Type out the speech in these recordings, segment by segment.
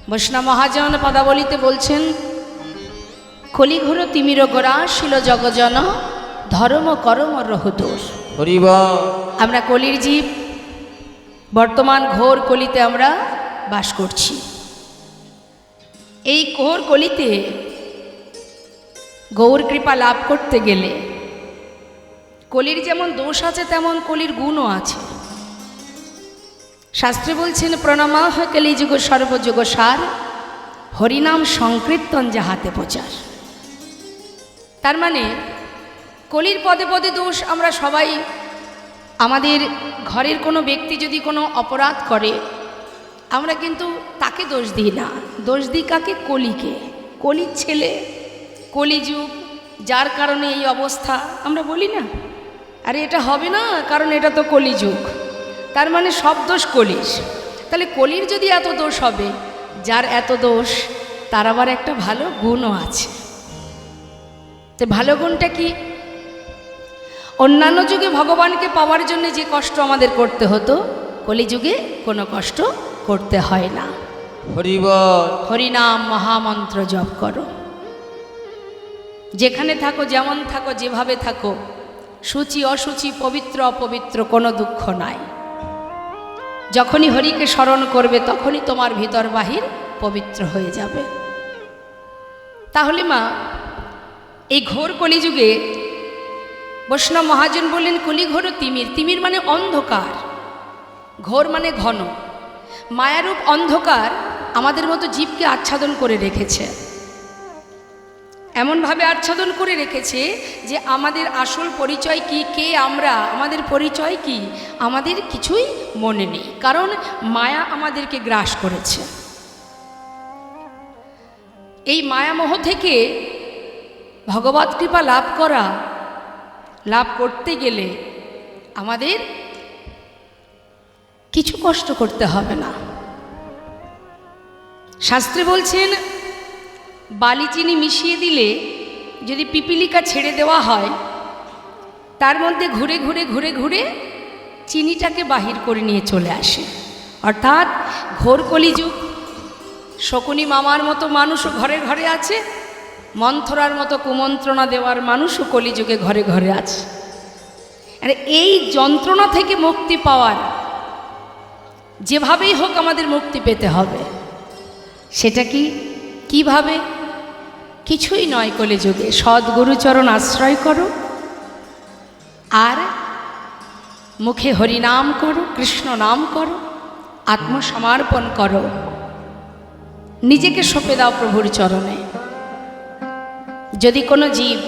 বৈষ্ণব মহাজন পদাবলিতে বলছেন, কলিঘোর তিমির গোরাশিল জগজন ধর্ম করম রহুদোষ। আমরা কলির জীব, বর্তমান ঘোর কলিতে আমরা বাস করছি। এই ঘোর কলিতে গৌর কৃপা লাভ করতে গেলে কলির যেমন দোষ আছে তেমন কলির গুণও আছে। শাস্ত্রে বলছেন, প্রণামাহ কলিযুগ সর্বযুগ সার, হরিনাম সংকীর্তন যাহাতে প্রচার। তার মানে কলির পদে পদে দোষ। আমরা সবাই, আমাদের ঘরের কোনো ব্যক্তি যদি কোনো অপরাধ করে আমরা কিন্তু তাকে দোষ দিই না, দোষ দিই কাকে? কলিকে। কলির ছেলে, কলিযুগ, যার কারণে এই অবস্থা। আমরা বলি না, আরে এটা হবে না কারণ এটা তো কলিযুগ। তার মানে সব দোষ কলির। তাহলে কলির যদি এত দোষ হবে, যার এত দোষ তার আবার একটা ভালো গুণও আছে। তো ভালো গুণটা কি? অন্যান্য যুগে ভগবানকে পাওয়ার জন্য যে কষ্ট আমাদের করতে হতো, কলিযুগে কোনো কষ্ট করতে হয় না। হরিনাম মহামন্ত্র জপ করো, যেখানে থাকো, যেমন থাকো, যেভাবে থাকো, সূচি অসুচি, পবিত্র অপবিত্র, কোনো দুঃখ নাই। যখনই হরিকে স্মরণ করবে তখনই তোমার ভিতর বাহির পবিত্র হয়ে যাবে। তাহলে মা, এই ঘোর কলিযুগে বৈষ্ণব মহাজন বললেন, কলিঘোর তিমির। তিমির মানে অন্ধকার, ঘোর মানে ঘন। মায়ারূপ অন্ধকার আমাদের মতো জীবকে আচ্ছাদন করে রেখেছে। এমনভাবে আচ্ছাদন করে রেখেছে যে আমাদের আসল পরিচয় কি, কে আমরা, আমাদের পরিচয় কি, আমাদের কিছুই মনে নেই। কারণ মায়া আমাদেরকে গ্রাস করেছে। এই মায়ামোহ থেকে ভগবৎ কৃপা লাভ করতে গেলে আমাদের কিছু কষ্ট করতে হবে না। শাস্ত্রে বলছেন, বালি চিনি মিশিয়ে দিলে যদি পিপিলিকা ছেড়ে দেওয়া হয়, তার মধ্যে ঘুরে ঘুরে ঘুরে ঘুরে চিনিটাকে বাহির করে নিয়ে চলে আসে। অর্থাৎ ঘোর কলিযুগ। শকুনি মামার মতো মানুষও ঘরে ঘরে আছে, মন্থরার মতো কুমন্ত্রণা দেওয়ার মানুষও কলিযুগে ঘরে ঘরে আছে। আর এই যন্ত্রণা থেকে মুক্তি পাওয়ার, যেভাবেই হোক আমাদের মুক্তি পেতে হবে। সেটা কি, কিভাবে? কিছুই নয় কলিযুগে। সদ্গুরুচরণ আশ্রয় করো, আর মুখে হরিনাম করো, কৃষ্ণ নাম করো, আত্মসমর্পণ করো, নিজেকে সঁপে দাও প্রভুর চরণে। যদি কোনো জীব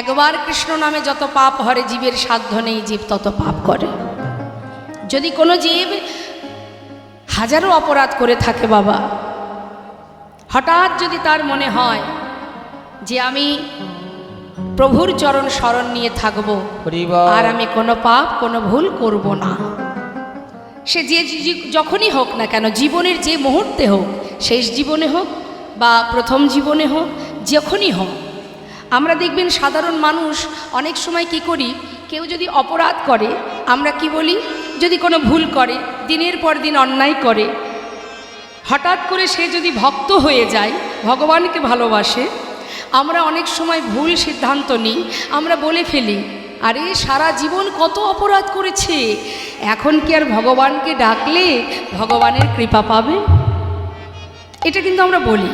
একবার কৃষ্ণ নামে যত পাপ হরে, জীবের সাধ্য নেই জীব তত পাপ করে। যদি কোনো জীব হাজারো অপরাধ করে থাকে বাবা, হঠাৎ যদি তার মনে হয় যে আমি প্রভুর চরণ শরণ নিয়ে থাকবো আর আমি কোনো পাপ, কোনো ভুল করব না, সে যে যখনই হোক না কেন, জীবনের যে মুহূর্তে হোক, শেষ জীবনে হোক বা প্রথম জীবনে হোক, যখনই হোক, আমরা দেখবেন সাধারণ মানুষ অনেক সময় কি করি, কেউ যদি অপরাধ করে আমরা কি বলি, যদি কোনো ভুল করে, দিনের পর দিন অন্যায় করে, হঠাৎ করে সে যদি ভক্ত হয়ে যায়, ভগবানকে ভালোবাসে, আমরা অনেক সময় ভুল সিদ্ধান্ত নিই। আমরা বলে ফেলি, আরে সারা জীবন কত অপরাধ করেছে, এখন কি আর ভগবানকে ডাকলে ভগবানের কৃপা পাবে? এটা কিন্তু আমরা বলি,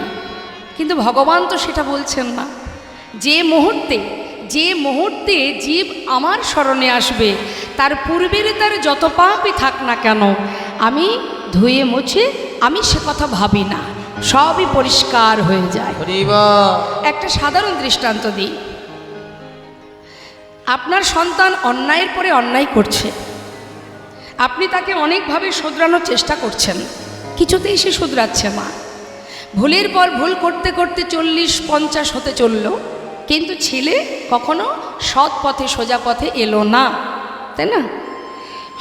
কিন্তু ভগবান তো সেটা বলছেন না। যে মুহূর্তে জীব আমার শরণে আসবে, তার পূর্বের তার যত পাপই থাক না কেন, আমি ধুয়ে মুছে, আমি সে কথা ভাবি না, সবই পরিষ্কার হয়ে যায়। একটা সাধারণ দৃষ্টান্ত দিই। আপনার সন্তান অন্যায়ের পরে অন্যায় করছে, আপনি তাকে অনেকভাবে শুধরানোর চেষ্টা করছেন, কিছুতেই সে শুধরাচ্ছে না। ভুলের পর ভুল করতে করতে 40-50 হতে চলল, কিন্তু ছেলে কখনো সৎ পথে, সোজা পথে এলো না, তাই না?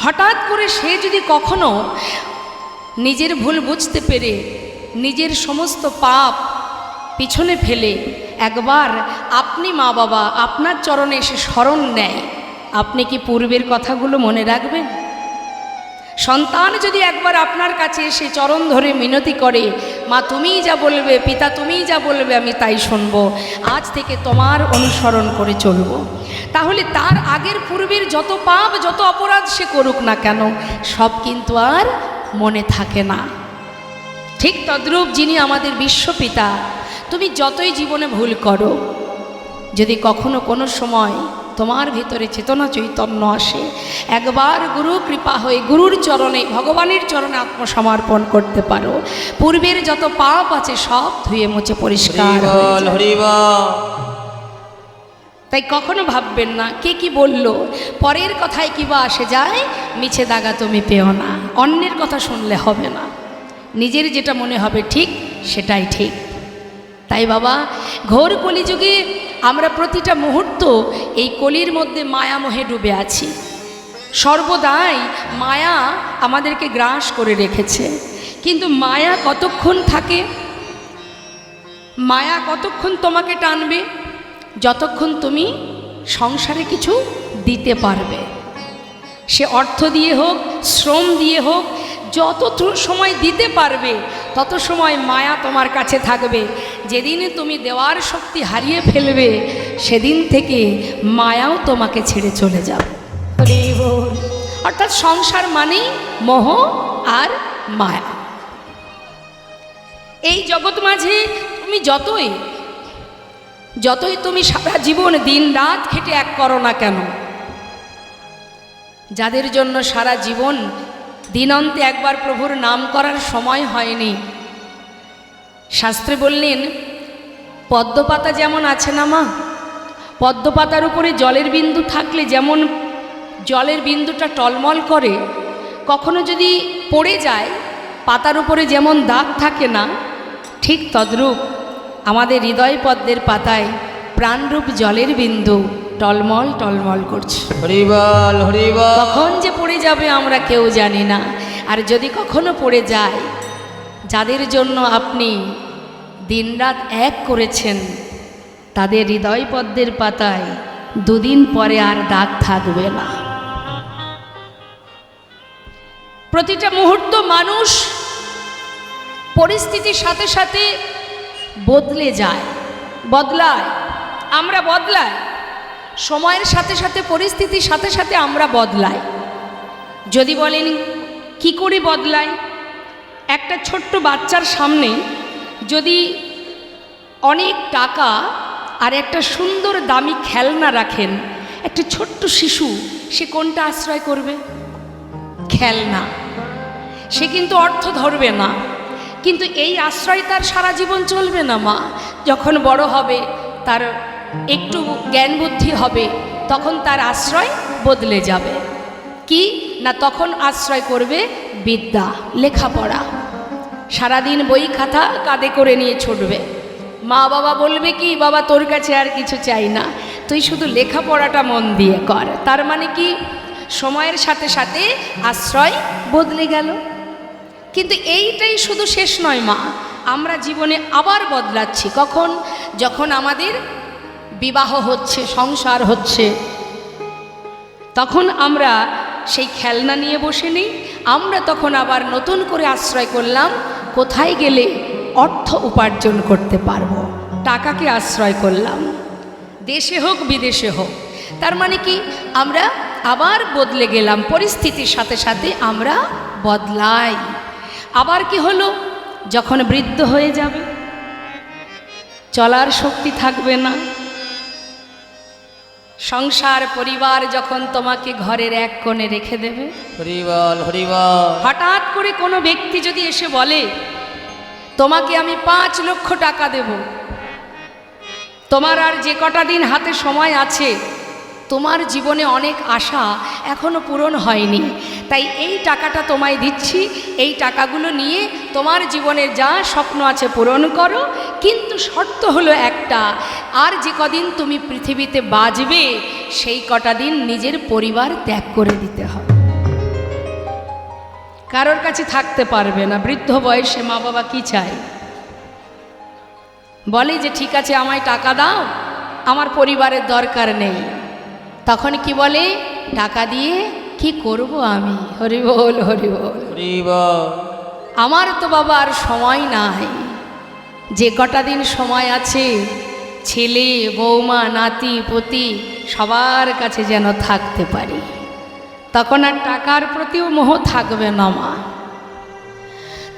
হঠাৎ করে সে যদি কখনো নিজের ভুল বুঝতে পেরে নিজের সমস্ত পাপ পিছনে ফেলে একবার আপনি মা বাবা আপনার চরণে এসে শরণ নেয়, আপনি কি পূর্বের কথাগুলো মনে রাখবেন? সন্তান যদি একবার আপনার কাছে এসে চরণ ধরে মিনতি করে, মা তুমিই যা বলবে, পিতা তুমিই যা বলবে আমি তাই শুনবো, আজ থেকে তোমার অনুসরণ করে চলবো। তাহলে তার আগের পূর্বের যত পাপ যত অপরাধ সে করুক না কেন সব কিন্তু আর মনে থাকে না। ঠিক তদ্রূপ যিনি আমাদের বিশ্বপিতা, তুমি যতই জীবনে ভুল করো, যদি কখনো কোনো সময় তোমার ভিতরে চেতনা চৈতন্য আসে, একবার গুরু কৃপা হয়ে গুরুর চরণে ভগবানের চরণে আত্মসমর্পণ করতে পারো, পূর্বের যত পাপ আছে সব ধুয়ে মুছে পরিষ্কার হয়ে যায়। তাই কখনো ভাববেন না কে কি বলল, পরের কথায় কিবা আসে যায়, মিছে দাগা তুমি পেও না। অন্যের কথা শুনলে হবে না, নিজের যেটা মনে হবে ঠিক সেটাই ঠিক। তাই বাবা, ঘোর কলিযুগে আমরা প্রতিটা মুহূর্ত এই কলির মধ্যে মায়ামোহে ডুবে আছি। সর্বদাই মায়া আমাদেরকে গ্রাস করে রেখেছে। কিন্তু মায়া কতক্ষণ থাকে? মায়া কতক্ষণ তোমাকে টানবে? যতক্ষণ তুমি সংসারে কিছু দিতে পারবে, সে অর্থ দিয়ে হোক, শ্রম দিয়ে হোক, যত সময় দিতে পারবে তত সময় মায়া তোমার কাছে থাকবে। যেদিনে তুমি দেওয়ার শক্তি হারিয়ে ফেলবে সেদিন থেকে মায়াও তোমাকে ছেড়ে চলে যাবে। অর্থাৎ সংসার মানেই মোহ আর মায়া। এই জগৎ মাঝে তুমি যতই তুমি সারা জীবন দিন রাত খেটে এক করো না কেন, যাদের জন্য সারা জীবন দিনন্তে একবার প্রভুর নাম করার সময় হয়নি, শাস্ত্রে বললেন পদ্মপাতা যেমন আছে না মা, পদ্মপাতার উপরে জলের বিন্দু থাকলে যেমন জলের বিন্দুটা টলমল করে, কখনো যদি পড়ে যায় পাতার উপরে যেমন দাগ থাকে না, ঠিক তদ্রূপ আমাদের হৃদয় পদ্মের পাতায় প্রাণরূপ জলের বিন্দু টলমল টলমল করছে। হরিবল হরিবল। কখন যে পড়ে যাবে আমরা কেউ জানি না। আর যদি কখনো পড়ে যায়, যাদের জন্য আপনি দিনরাত এক করেছেন তাদের হৃদয় পদ্মের পাতায় দুদিন পরে আর দাগ থাকবে না। প্রতিটা মুহূর্ত মানুষ পরিস্থিতির সাথে সাথে বদলে যায়, বদলায়, আমরা বদলাই, সময়ের সাথে সাথে পরিস্থিতির সাথে সাথে আমরা বদলাই। যদি বলেন কি করে বদলাই, একটা ছোট্ট বাচ্চার সামনে যদি অনেক টাকা আর একটা সুন্দর দামি খেলনা রাখেন, একটা ছোট্ট শিশু সে কোনটা আশ্রয় করবে? খেলনা। সে কিন্তু অর্থ ধরবে না, কিন্তু এই আশ্রয় তার সারা জীবন চলবে না মা। যখন বড় হবে, তার একটু জ্ঞান বুদ্ধি হবে, তখন তার আশ্রয় বদলে যাবে। কি না, তখন আশ্রয় করবে বিদ্যা, লেখাপড়া। সারাদিন বই খাতা কাঁধে করে নিয়ে ছুটবে। মা বাবা বলবে কি, বাবা তোর কাছে আর কিছু চাই না, তুই শুধু লেখাপড়াটা মন দিয়ে কর। তার মানে কি, সময়ের সাথে সাথে আশ্রয় বদলে গেল। কিন্তু এইটাই শুধু শেষ নয় মা, আমরা জীবনে আবার বদলাচ্ছি। কখন? যখন আমাদের বিবাহ হচ্ছে, সংসার হচ্ছে, তখন আমরা সেই খেলনা নিয়ে বসে নেই, আমরা তখন আবার নতুন করে আশ্রয় করলাম কোথায় গেলে অর্থ উপার্জন করতে পারবো, টাকাকে আশ্রয় করলাম, দেশে হোক বিদেশে হোক। তার মানে কি, আমরা আবার বদলে গেলাম, পরিস্থিতির সাথে সাথে আমরা বদলাই। আবার কি হলো, যখন বৃদ্ধ হয়ে যাবে, চলার শক্তি থাকবে না, সংসার পরিবার যখন তোমাকে ঘরের এক কোণে রেখে দেবে, হরিবল হরিবল। হঠাৎ করে কোনো ব্যক্তি যদি এসে বলে তোমাকে আমি 5 লক্ষ টাকা দেব, তোমার আর যে কটা দিন হাতে সময় আছে, তোমার জীবনে অনেক আশা এখনো পূরণ হয়নি, তাই এই টাকাটা তোমায় দিচ্ছি, এই টাকাগুলো নিয়ে তোমার জীবনের যা স্বপ্ন আছে পূরণ করো, কিন্তু শর্ত হলো একটা, আর যে কদিন তুমি পৃথিবীতে বাঁচবে সেই কটা দিন নিজের পরিবার ত্যাগ করে দিতে হবে। কারোর কাছে থাকতে পারবে না। বৃদ্ধ বয়সে মা বাবা কি চায়? বলে যে ঠিক আছে আমায় টাকা দাও, আমার পরিবারের দরকার নেই। তখন কি বলে, টাকা দিয়ে কি করব আমি? হরি বল হরি বল। হরিবল। আমার তো বাবা আর সময় নাই, যে কটা দিন সময় আছে ছেলে বৌমা নাতি পতি সবার কাছে যেন থাকতে পারি, তখন আর টাকার প্রতিও মোহ থাকবে না মা।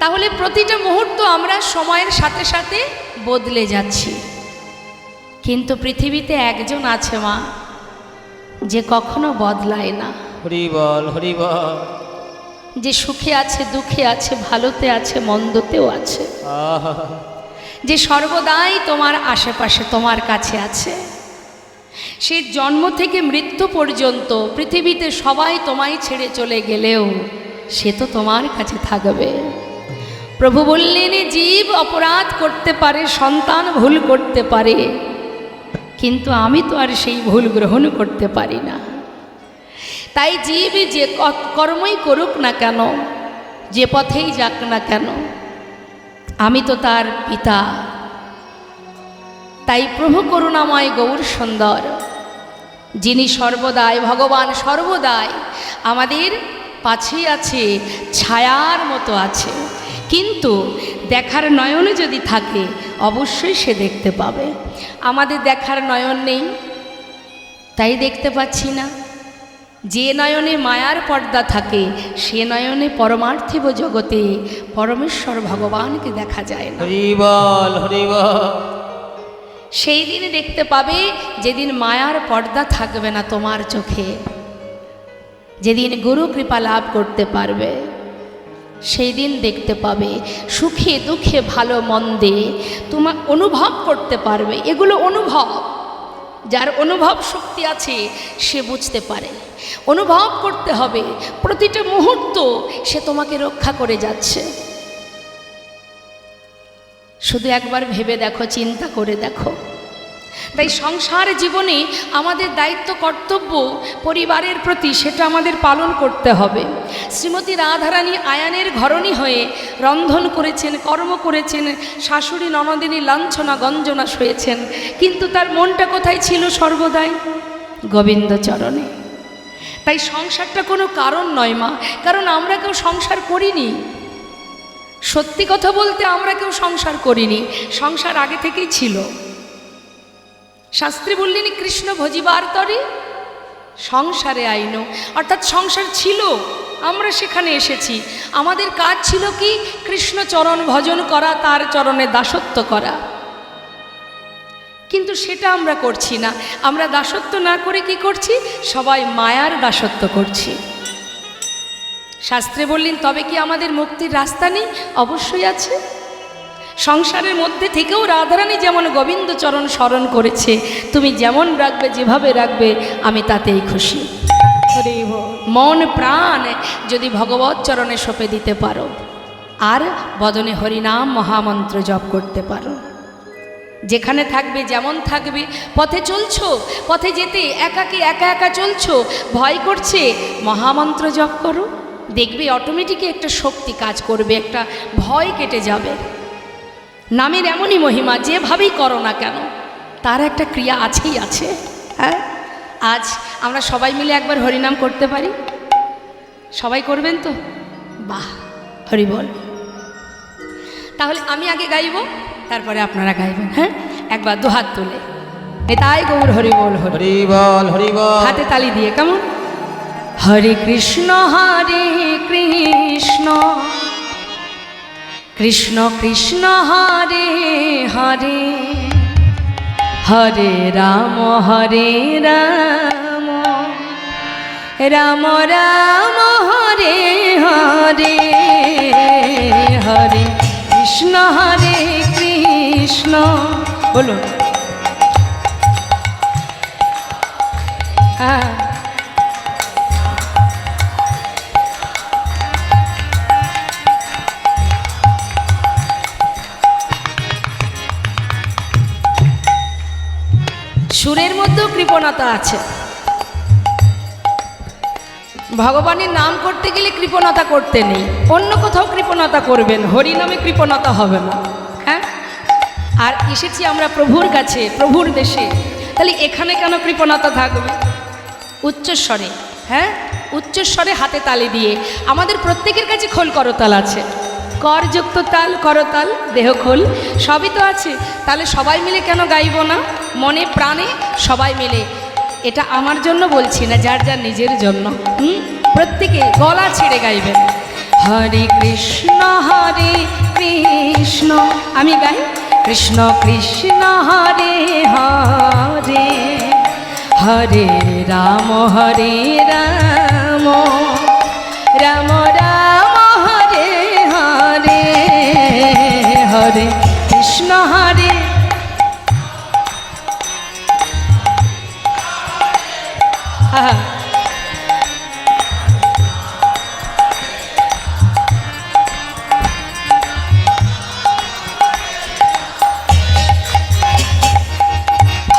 তাহলে প্রতিটা মুহূর্ত আমরা সময়ের সাথে সাথে বদলে যাচ্ছি, কিন্তু পৃথিবীতে একজন আছে মা যে কখনো বদলায় না। হরি বল হরি বল। যে সুখে আছে দুঃখে আছে ভালোতে আছে মন্দতেও আছে, আহা, যে সর্বদাই তোমার আশেপাশে তোমার কাছে আছে। সে জন্ম থেকে মৃত্যু পর্যন্ত পৃথিবীতে সবাই তোমায় ছেড়ে চলে গেলেও সে তো তোমার কাছে থাকবে। প্রভু বললেন, জীব অপরাধ করতে পারে, সন্তান ভুল করতে পারে, কিন্তু আমি তো আর সেই ভুল গ্রহণ করতে পারি না। তাই জীব যে কর্মই করুক না কেন, যে পথেই যাক না কেন, আমি তো তার পিতা। তাই প্রভু করুণাময় গৌর সুন্দর, যিনি সর্বদাই ভগবান, সর্বদাই আমাদের পাশেই আছে, ছায়ার মতো আছে, কিন্তু দেখার নয়নে যদি থাকে অবশ্যই সে দেখতে পাবে। আমাদের দেখার নয়ন নেই, তাই দেখতে পাচ্ছি না। যে নয়নে মায়ার পর্দা থাকে সে নয়নে পরমার্থিব জগতে পরমেশ্বর ভগবানকে দেখা যায় না। হরি বল হরি বল। সেই দিন দেখতে পাবে যেদিন মায়ার পর্দা থাকবে না তোমার চোখে, যেদিন গুরু কৃপা লাভ করতে পারবে, সেই দিন দেখতে পাবে সুখে দুঃখে ভালো মন্দে তোমার অনুভব করতে পারবে। এগুলো অনুভব, যার অনুভব শক্তি আছে সে বুঝতে পারে। অনুভব করতে হবে প্রতিটা মুহূর্ত সে তোমাকে রক্ষা করে যাচ্ছে। শুধু একবার ভেবে দেখো, চিন্তা করে দেখো। তাই সংসার জীবনে আমাদের দায়িত্ব কর্তব্য পরিবারের প্রতি, সেটা আমাদের পালন করতে হবে। শ্রীমতী রাধারানী আয়ানের ঘরণী হয়ে রন্ধন করেছেন, কর্ম করেছেন, শাশুড়ি ননদিনী লাঞ্ছনা গঞ্জনা সয়েছেন, কিন্তু তার মনটা কোথায় ছিল? সর্বদাই গোবিন্দচরণে। তাই সংসারটা কোনো কারণ নয় মা, কারণ আমরা কেউ সংসার করিনি। সত্যি কথা বলতে আমরা কেউ সংসার করিনি, সংসার আগে থেকেই ছিল। শাস্ত্রী বললেন, কৃষ্ণ ভজিবার তরে সংসারে আইনো, অর্থাৎ সংসার ছিল, আমরা সেখানে এসেছি। আমাদের কাজ ছিল কি? কৃষ্ণ চরণ ভজন করা, তার চরণে দাসত্ব করা। কিন্তু সেটা আমরা করছি না। আমরা দাসত্ব না করে কি করছি? সবাই মায়ার দাসত্ব করছি। শাস্ত্রে বললেন, তবে কি আমাদের মুক্তির রাস্তা নেই? অবশ্যই আছে। সংসারের মধ্যে থেকেও রাধারানী যেমন গোবিন্দচরণ স্মরণ করেছে, তুমি যেমন রাখবে, যেভাবে রাখবে, আমি তাতেই খুশি। মন প্রাণ যদি ভগবৎ চরণে সঁপে দিতে পারো আর বদনে হরিনাম মহামন্ত্র জপ করতে পারো, যেখানে থাকবে যেমন থাকবে, পথে চলছো, পথে যেতে একাকী একা একা চলছো, ভয় করছে, মহামন্ত্র জপ করো, দেখবে অটোমেটিকই একটা শক্তি কাজ করবে, একটা ভয় কেটে যাবে। নামের এমনই মহিমা, যেভাবেই করো না কেন তার একটা ক্রিয়া আছেই আছে। হ্যাঁ, আজ আমরা সবাই মিলে একবার হরিনাম করতে পারি? সবাই করবেন তো? বাহ, হরি বল। তাহলে আমি আগে গাইব, তারপরে আপনারা গাইবেন। হ্যাঁ, একবার দুহাত তুলে তাই গৌর হরি বল, হরি বল হরি বল। হাতে তালি দিয়ে কেমন? হরে কৃষ্ণ কৃষ্ণ কৃষ্ণ হরে হরে, হরে রাম রাম রাম হরে হরে, হরে কৃষ্ণ বলুন। হ্যাঁ, সুরের মধ্যেও কৃপণতা আছে। ভগবানের নাম করতে গেলে কৃপণতা করতে নেই, অন্য কোথাও কৃপণতা করবেন, হরি নামে কৃপণতা হবে না। হ্যাঁ, আর এসেছি আমরা প্রভুর কাছে, প্রভুর দেশে, তাহলে এখানে কেন কৃপণতা থাকবে? উচ্চস্বরে, হ্যাঁ, উচ্চস্বরে হাতে তালি দিয়ে। আমাদের প্রত্যেকের কাছে খোল করতাল আছে, করযুক্ত তাল, করতাল, দেহখোল সবই তো আছে, তাহলে সবাই মিলে কেন গাইব না? মনে প্রাণে সবাই মিলে। এটা আমার জন্য বলছি না, যার যার নিজের জন্য। প্রত্যেকে গলা ছেড়ে গাইবেন। হরে কৃষ্ণ আমি গাই, কৃষ্ণ কৃষ্ণ হরে হরে, হরে রাম রাম রাম হরে হরে, হরে কৃষ্ণ হরে।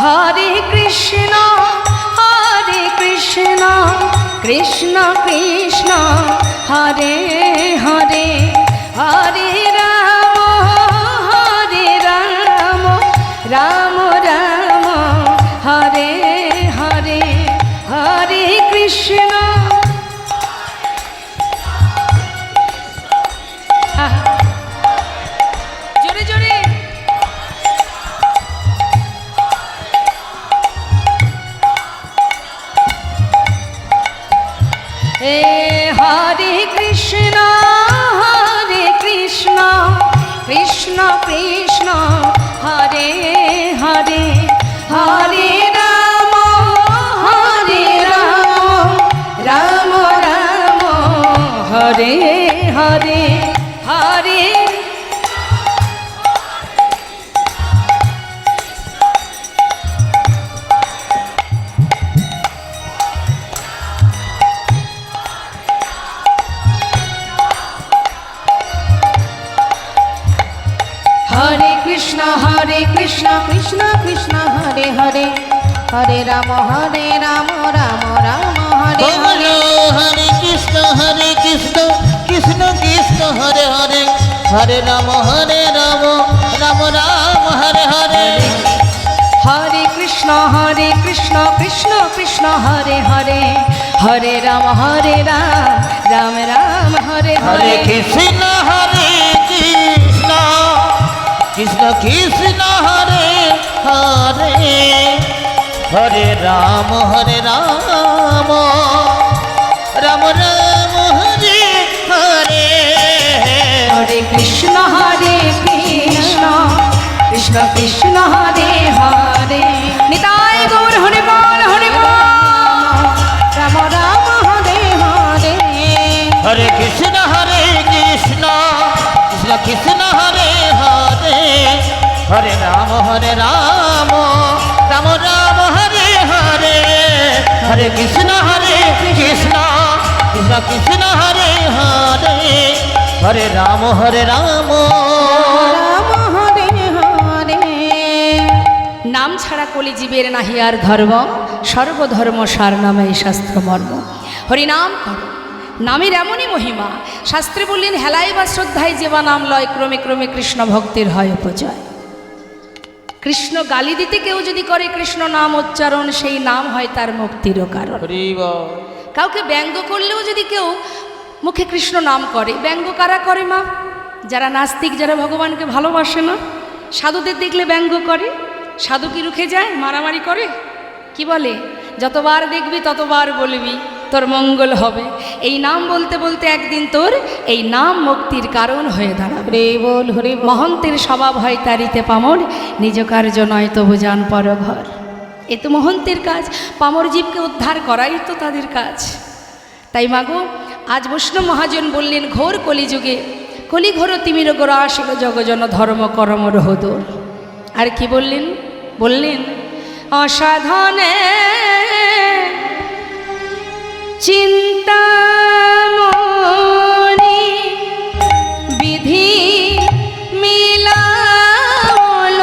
হরে কৃষ্ণ কৃষ্ণ কৃষ্ণ হরে হরে, হরে রাম রাম রাম হরে হরে, হরে কৃষ্ণ। জোরে জোরে। হরে কৃষ্ণ কৃষ্ণ কৃষ্ণ হরে হরে, হরে রাম রাম রাম হরে হরে, হরে কৃষ্ণ কৃষ্ণ কৃষ্ণ হরে হরে, হরে রাম রাম রাম হরে হরে, হরে কৃষ্ণ কৃষ্ণ কৃষ্ণ হরে হরে, হরে রাম রাম রাম হরে হরে। হরে কৃষ্ণ কৃষ্ণ কৃষ্ণ হরে হরে, হরে রাম রাম রাম হরে হরে কৃষ্ণ কৃষ্ণ কৃষ্ণ কৃষ্ণ হরে হরে, হরে রাম রাম রাম হরে হরে, হরে কৃষ্ণ কৃষ্ণ কৃষ্ণ কৃষ্ণ হরে হরে। নিতাই গৌর হরি বল হরি বল। রাম রাম হরে হরে, হরে কৃষ্ণ কৃষ্ণ কৃষ্ণ কৃষ্ণ হরে হরে, হরে রাম রাম রাম রাম হরে হরে, হরে কৃষ্ণ কৃষ্ণ কৃষ্ণ কৃষ্ণ হরে হরে, হরে রাম রাম রাম হরে হরে। নাম ছাড়া কলিজীবের নাহি আর ধর্ম, সর্বধর্ম সার নামে শাস্ত্র মর্ম। হরিনাম কর, নামের এমনই মহিমা। শাস্ত্রে বললেন, হেলায় বা শ্রদ্ধায় যেবা নাম লয়, ক্রমে ক্রমে কৃষ্ণ ভক্তির হয় উপজয়। কৃষ্ণ গালি দিতে কেউ যদি করে কৃষ্ণ নাম উচ্চারণ, সেই নাম হয় তার মুক্তিরও কারণ। কাউকে ব্যঙ্গ করলেও যদি কেউ মুখে কৃষ্ণ নাম করে, ব্যঙ্গ কারা করে মা? যারা নাস্তিক, যারা ভগবানকে ভালোবাসে না। সাধুদের দেখলে ব্যঙ্গ করে। সাধু কি রুখে যায়? মারামারি করে। কি বলে? যতবার দেখবি ততবার বলবি, তোর মঙ্গল হবে। এই নাম বলতে বলতে একদিন তোর এই নাম মুক্তির কারণ হয়ে দাঁড়াবে। বল হরে। মহন্তের স্বভাব হয় তারিতে পামর, নিজ কার্য নয় তবু যান পরঘর। এ তো মহন্তের কাজ, পামর জীবকে উদ্ধার করাই তো তাদের কাজ। তাই মাগো, আজ বৈষ্ণব মহাজন বললেন, ঘোর কলিযুগে কলিঘোর তিমির গোড়া আসিল জগজন ধর্ম করম রহদোর। আর কি বললেন? বললেন, অসাধনে চিন্তামণি বিধি মিলাল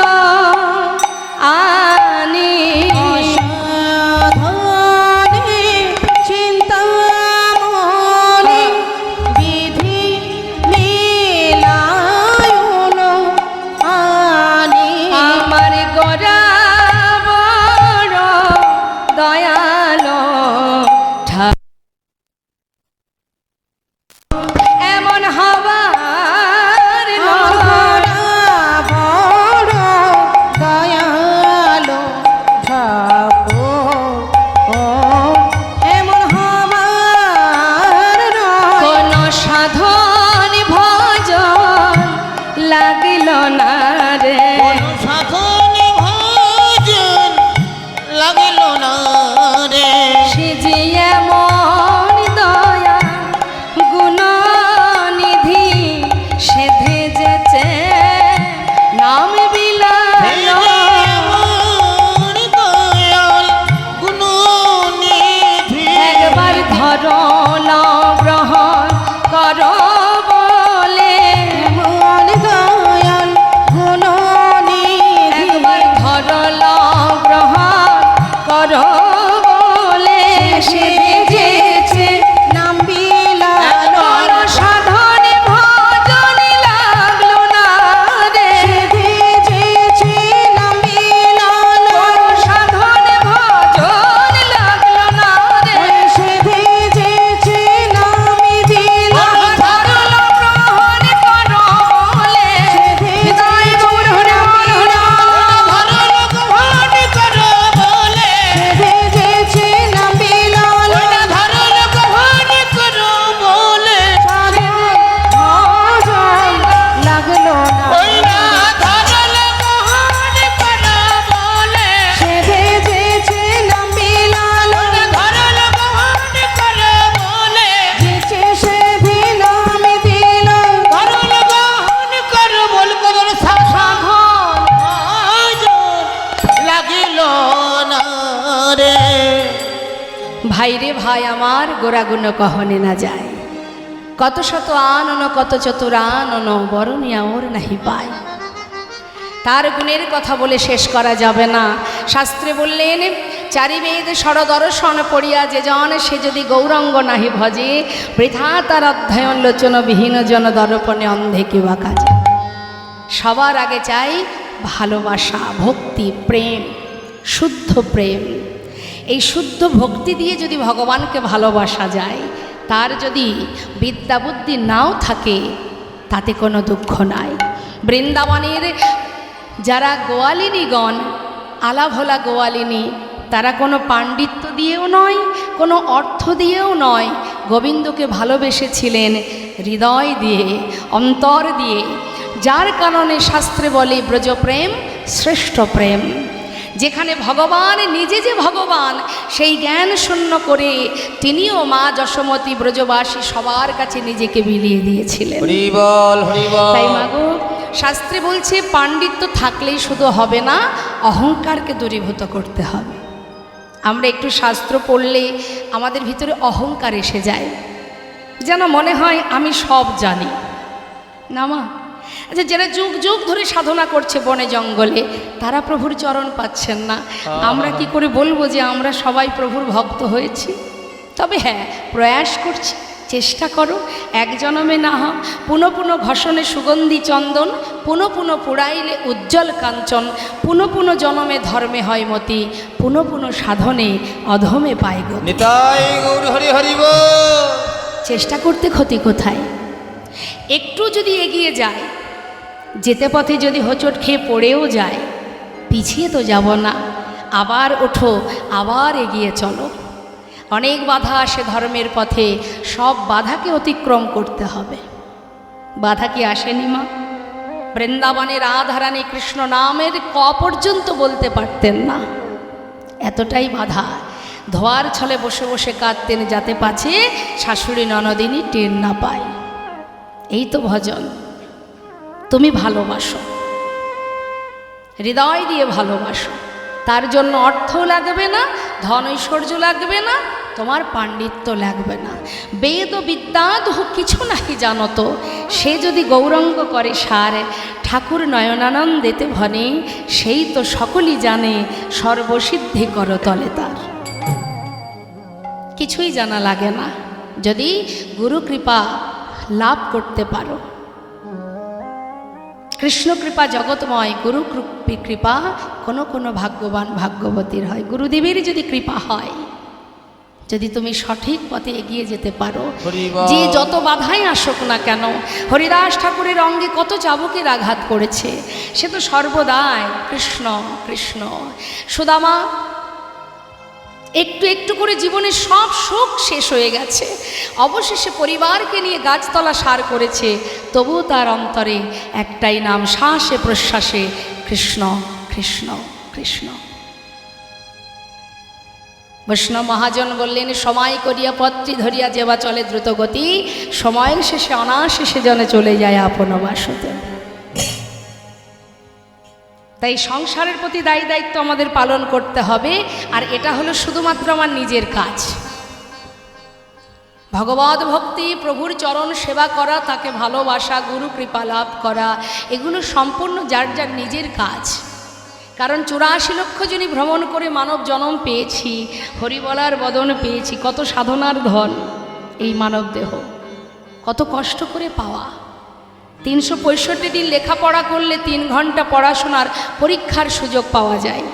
আনি, অসাধনে চিন্তামণি বিধি মিলায়ন আনি, আমার গোরা বড় দয়ালো না রে। কোন সাধন ভজন লাগিল না রে। সে যে এমন দয়া গুণনিধি সে ভেজেছে নাম বিলালো। এমন দয়াল গুণনিধি। একবার ধরো নাও গ্রহণ করো বলে। এমন দয়াল গুণনিধি। একবার ধরো নাও গ্রহণ করো বলে। সে ভেজেছে নাম বিলালো। একবার সাধনে ভজন লাগলো না রে। ভেজেছে নাম বিলালো। সাধনে ভজন লাগলো না রে। সে ভেজেছে নাম বিলালো। ধরলো গ্রহণ করো বলে। হৃদয় গৌর হরে হরে হরে। ধরল গ্রহণ করো বলে। ভেজেছে নাম বিলালো। ওইটা ধরল গ্রহণ করো বলে। ভজন লাগলো না। ওইটা ধরল গ্রহণ করো বলে। সে ভেজেছে নাম বিলালো। ধরল গ্রহণ করো বলে। যেচে সে নাম দিল। ধরল গ্রহণ করো বল কদর সাধন লাগিল না রে। ভাই রে ভাই আমার গোড়াগুণ কহনে না যায়। কত শত আনন কত চতুর আনন বরণিয়া ওর নাহি পায়। তার গুণের কথা বলে শেষ করা যাবে না। শাস্ত্রে বললেন চারি বেদ ষড়দর্শন পড়িয়া যে জন সে যদি গৌরঙ্গ নাহি ভজে বৃথা তার অধ্যয়ন লোচন বিহীন জন দর্পণে অন্ধে কিবা কাজে। সবার আগে চাই ভালোবাসা, ভক্তি, প্রেম, শুদ্ধ প্রেম। এই শুদ্ধ ভক্তি দিয়ে যদি ভগবানকে ভালোবাসা যায়, তার যদি বিদ্যা বুদ্ধি নাও থাকে তাতে কোনো দুঃখ নাই। বৃন্দাবনের যারা গোয়ালিনীগণ, আলাভোলা গোয়ালিনী, তারা কোনো পাণ্ডিত্য দিয়েও নয়, কোনো অর্থ দিয়েও নয়, গোবিন্দকে ভালোবেসেছিলেন হৃদয় দিয়ে, অন্তর দিয়ে। যার কারণে শাস্ত্রে বলে ব্রজপ্রেম শ্রেষ্ঠ প্রেম। যেখানে ভগবান নিজে যে ভগবান সেই জ্ঞান শূন্য করে তিনিও মা যশোমতী ব্রজবাসী সবার কাছে নিজেকে বিলিয়ে দিয়েছিলেন। হরি বল হরি বল। তাই মাগো শাস্ত্রে বলছে পাণ্ডিত্য থাকলেই শুধু হবে না, অহংকারকে দূরীভূত করতে হবে। আমরা একটু শাস্ত্র পড়লে আমাদের ভিতরে অহংকার এসে যায়, যেন মনে হয় আমি সব জানি না। মা আচ্ছা, যারা যুগ যুগ ধরে সাধনা করছে বনে জঙ্গলে, তারা প্রভুর চরণ পাচ্ছেন না। আমরা কি করে বলবো যে আমরা সবাই প্রভুর ভক্ত হয়েছি? তবে হ্যাঁ, প্রয়াস করছি, চেষ্টা করো। এক জনমে না হ পুনঃ পুনঃ ঘষণে সুগন্ধি চন্দন, পুনঃ পুনঃ পুড়াইলে উজ্জ্বল কাঞ্চন, পুনঃ পুনঃ জনমে ধর্মে হয় মতি, পুনঃ পুনঃ সাধনে অধমে পায় গতি। নিতাই গৌর হরি হরি বল। চেষ্টা করতে ক্ষতি কোথায়? একটু যদি এগিয়ে যায়, যেতে পথে যদি হোঁচট খেয়ে পড়েও যায়, পিছিয়ে তো যাব না, আবার ওঠো, আবার এগিয়ে চলো। অনেক বাধা আসে ধর্মের পথে, সব বাধাকে অতিক্রম করতে হবে। বাধা কি আসেনি মা? বৃন্দাবনের রাধারানী কৃষ্ণ নামের ক পর্যন্ত বলতে পারতেন না, এতটাই বাধা। ধোয়ার ছলে বসে বসে কাঁদতেন যাতে পাছে শাশুড়ি ননদিনী টের না পায়। এই তো ভজন। তুমি ভালোবাসো, হৃদয় দিয়ে ভালোবাসো, তার জন্য অর্থ লাগবে না, ধন ঐশ্বর্য লাগবে না, তোমার পাণ্ডিত্য লাগবে না। বেদ ও বিদ্যা কিছু নাহি জানো তো, সে যদি গৌরঙ্গ করে সার, ঠাকুর নয়নানন্দেতে ভনে, সেই তো সকলই জানে সর্বসিদ্ধি করো তলে তার। কিছুই জানা লাগে না যদি গুরু কৃপা লাভ করতে পারো। কৃষ্ণ কৃপা জগৎময়, গুরু কৃপা কোনো কোনো ভাগ্যবান ভাগ্যবতীর হয়। গুরুদেবের যদি কৃপা হয়, যদি তুমি সঠিক পথে এগিয়ে যেতে পারো, যে যত বাধাই আসুক না কেন, হরিদাস ঠাকুরের অঙ্গে কত চাবুকের আঘাত পড়েছে, সে তো সর্বদাই কৃষ্ণ কৃষ্ণ। সুদামা একটু একটু করে জীবনের সব সুখ শেষ হয়ে গেছে, অবশেষে পরিবারকে নিয়ে গাছতলা সার করেছে, তবুও তার অন্তরে একটাই নাম, শ্বাসে প্রশ্বাসে কৃষ্ণ কৃষ্ণ কৃষ্ণ। বৈষ্ণব মহাজন বললেন, সময় করিয়া পত্রী ধরিয়া যেবা চলে দ্রুতগতি, সময়ের শেষে অনাশেষে জনে চলে যায় আপন বাসুতে। তাই সংসারের প্রতি দায়ী দায়িত্ব আমাদের পালন করতে হবে, আর এটা হলো শুধুমাত্র আমার নিজের কাজ। ভগবত ভক্তি, প্রভুর চরণ সেবা করা, তাকে ভালোবাসা, গুরু কৃপা লাভ করা, এগুলো সম্পূর্ণ যার যার নিজের কাজ। কারণ 84 লক্ষ জনই ভ্রমণ করে মানব জন্ম পেয়েছি, হরিবলার বদন পেয়েছি, কত সাধনার ধন এই মানব দেহ, কত কষ্ট করে পাওয়া। 365 দিন লেখাপড়া করলে 3 ঘন্টা পড়াশোনার পরীক্ষার সুযোগ পাওয়া যায়,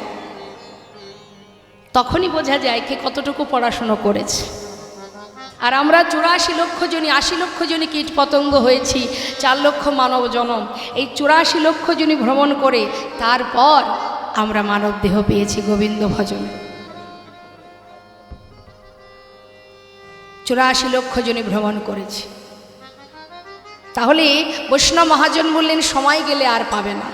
তখনই বোঝা যায় কে কতটুকু পড়াশুনো করেছে। আর আমরা 84 লক্ষ জনই, 80 লক্ষ জনই কীট পতঙ্গ হয়েছি, 4 লক্ষ মানব জনম, এই 84 লক্ষ জনই ভ্রমণ করে তারপর আমরা মানব দেহ পেয়েছি গোবিন্দ ভজনে। 84 লক্ষ জনই ভ্রমণ করেছি। তাহলে বৈষ্ণব মহাজন বললেন, সময় গেলে আর পাবে না,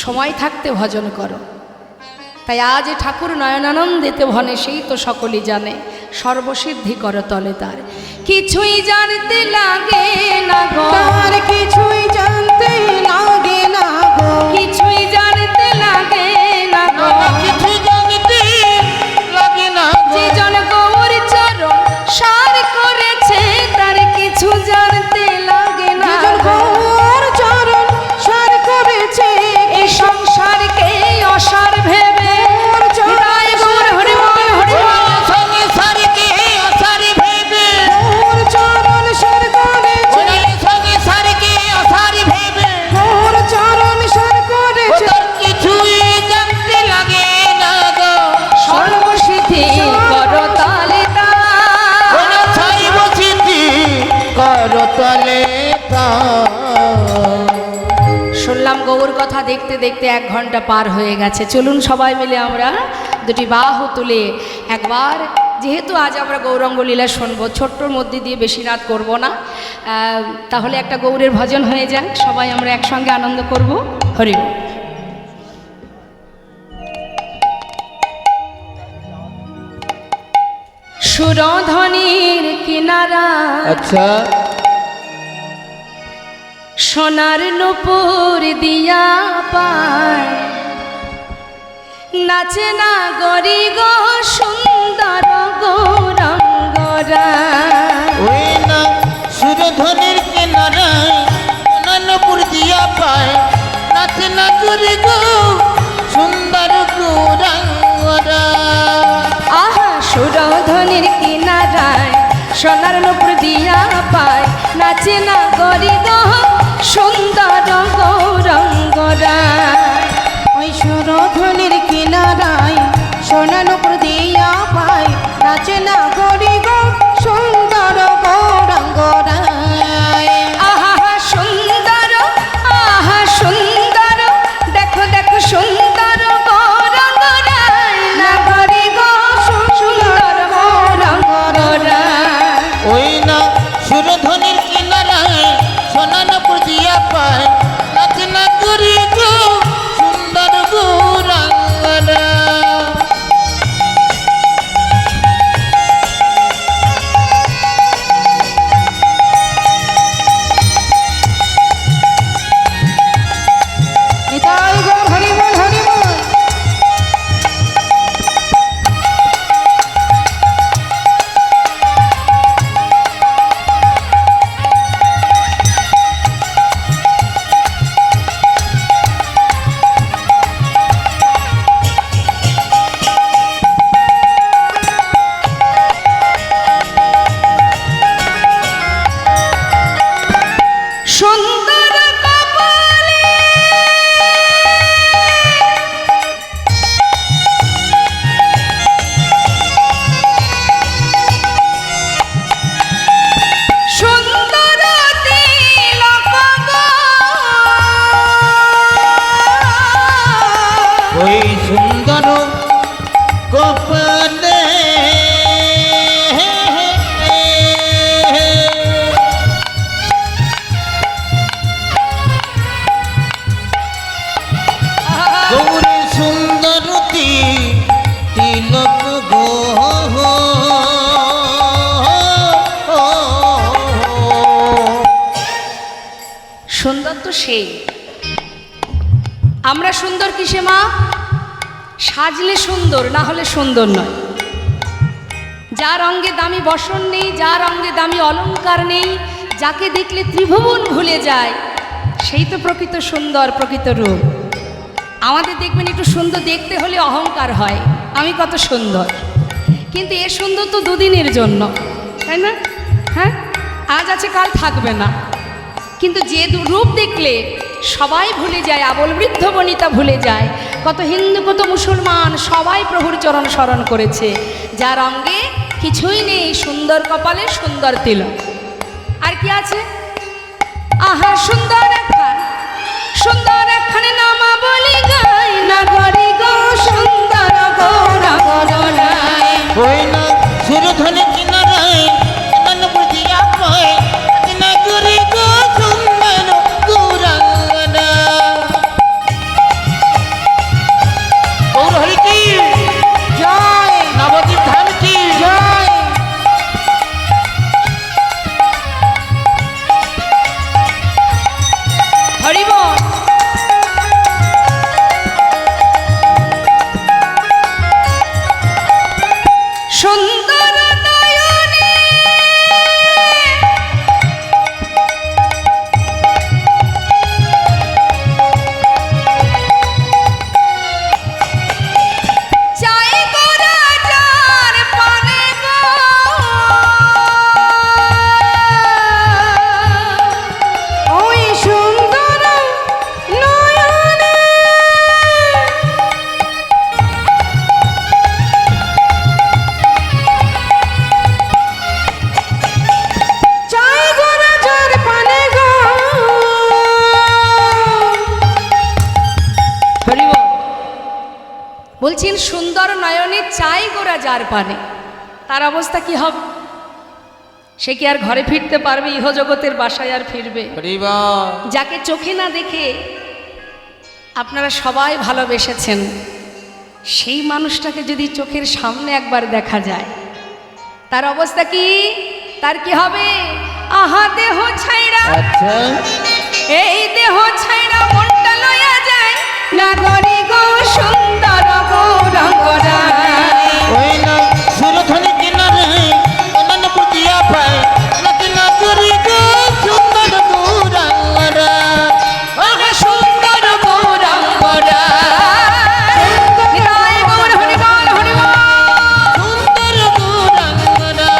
সময় থাকতে ভজন করো। তাই আজ ঠাকুর নয়নানন্দেতে ভনে, সেই তো সকলেই জানে, সর্বসিদ্ধি করো তলে তার, কিছুই জানতে লাগে না গো, তার কিছুই জানতে লাগে না গো, কিছুই জানতে লাগে না গো, কিছু জানতে লাগে না গো। যে জন গৌর চরণ সার করেছে, তার কিছু জানতে লাগে না যেজন গৌর চরণ সার করেছে, এই সংসারকে অসার ভেবে, হৃদয় গৌর হরি বল হরি বল। সঙ্গে সারিকে অসারি ভেবে, গৌর চরণ সার করেছে, সঙ্গে সারিকে অসারি ভেবে, গৌর চরণ সার করেছে, ওদের কিছুই জানতে লাগে না গো। সর্বসিদ্ধি করো তালে তার, ওরা ছাইব সিদ্ধি করো তলে তার। শুনলাম গৌর কথা দেখতে দেখতে 1 ঘন্টা পার হয়ে গেছে। চলুন সবাই মিলে আমরা দুটি বাহু তুলে একবার, যেহেতু আজ আমরা গৌরাঙ্গ লীলা শুনবো, ছোট্টর মধ্যে দিয়ে বেশি রাত করব না, তাহলে একটা গৌরের ভজন হয়ে যাক, সবাই আমরা একসঙ্গে আনন্দ করব। হরি বল। সুরধ্বনির কিনারা আচ্ছা, সোনার নূপুর দিয়া পায়, নাচে না গরি গো সুন্দর গৌরাঙ্গরা। ওই না সুরধ্বনির কিনারায় অনন্তপুর দিয়া পায়, নাচে না করি গো সুন্দর গৌরাঙ্গরা। আহা সুরধ্বনির কিনারায় সোনার নূপুর দিয়া পায়, নাচে না গরি গো সুন্দর গৌরাঙ্গরা। ওই সুরধ্বনির কিনারায় সোনা নূপুর দিয়া পায়, নাচে না গরি গো সুন্দর গৌরাঙ্গরায়। আহা সুন্দর, আহা সুন্দর, দেখো দেখো সুন্দর গৌরাঙ্গরায়, না গরি গো সুন্দর গৌরাঙ্গরায়। ওই না সুরধ্বনির কিনারায় সোনানপুর দিয়া পায়, নাচে না করি গো সুন্দর গৌরাঙ্গরা। নিতাই গৌর হরি বল হরি বল। সুন্দর কপালে সুন্দর তিলক গো, ওই সুন্দর কপালে গৌরী সুন্দরতী তিলক গো সুন্দর তো সেই, আমরা সুন্দর কিসে মা? সাজলে সুন্দর, না হলে সুন্দর নয়। যার অঙ্গে দামি বসন নেই, যার অঙ্গে দামি অলংকার নেই, যাকে দেখলে ত্রিভুবন ভুলে যায়, সেই তো প্রকৃত সুন্দর, প্রকৃত রূপ। আমাদের দেখবেন একটু সুন্দর দেখতে হলে অহংকার হয়, আমি কত সুন্দর, কিন্তু এ সুন্দর তো দুদিনের জন্য, তাই না? হ্যাঁ, আজ আছে কাল থাকবে না। কিন্তু যে রূপ দেখলে সবাই ভুলে যায়, আবল বৃদ্ধ বনিতা ভুলে যায়, কত হিন্দু কত মুসলমান সবাই প্রভুর চরণ স্মরণ করেছে, যার অঙ্গে কিছুই নেই, সুন্দর কপালে সুন্দর তিলক। আর কি আছে? আহা সুন্দর একখানে নামা বলি গাই, নাগরি গো সুন্দর গৌরাঙ্গনায়। ওই না সুরধনে কিনারায় ননপ্রতিয়া পায় নাগরি গো সুন্দর গৌরাঙ্গনা। গৌর হরি কি জয় নবদ্বীপ ধাম কি জয়। হরি বল। সুন্দর নয়নে চাই গো রাজার পানে গো, ওই সুন্দর নয়নে চাই গো রাজার পানে গো। হরি বল। বলছেন সুন্দর নয়নে চাই গোরা যার পানে, তার অবস্থা কি হবে? সে কি আর ঘরে ফিরতে পারবে? ইহজগতের বাসায় আর ফিরবে? যাকে চোখে না দেখে আপনারা সবাই ভালোবেসেছেন, সেই মানুষটাকে যদি চোখের সামনে একবার দেখা যায়, তার অবস্থা কি? তার কি হবে? আহা দেহ ছাইরা, আচ্ছা এই দেহ ছাইরা মনটা লয়া যায়, নাগরি গো সুন্দর গৌরাঙ্গনায়। ওই না সুরধনে কিনারায় ননপ্রতিয়া পায় নাগরি গো সুন্দর গৌরাঙ্গনা। ওগো সুন্দর গৌরাঙ্গনায়। নিতাই গৌর হরি বল, হরি বল। সুন্দর গৌরাঙ্গনা।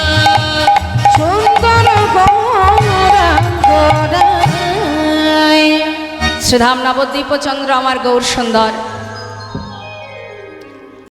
সুন্দর গৌরাঙ্গনায়। শ্রীধাম নবদ্বীপ চন্দ্র আমার গৌর সুন্দর।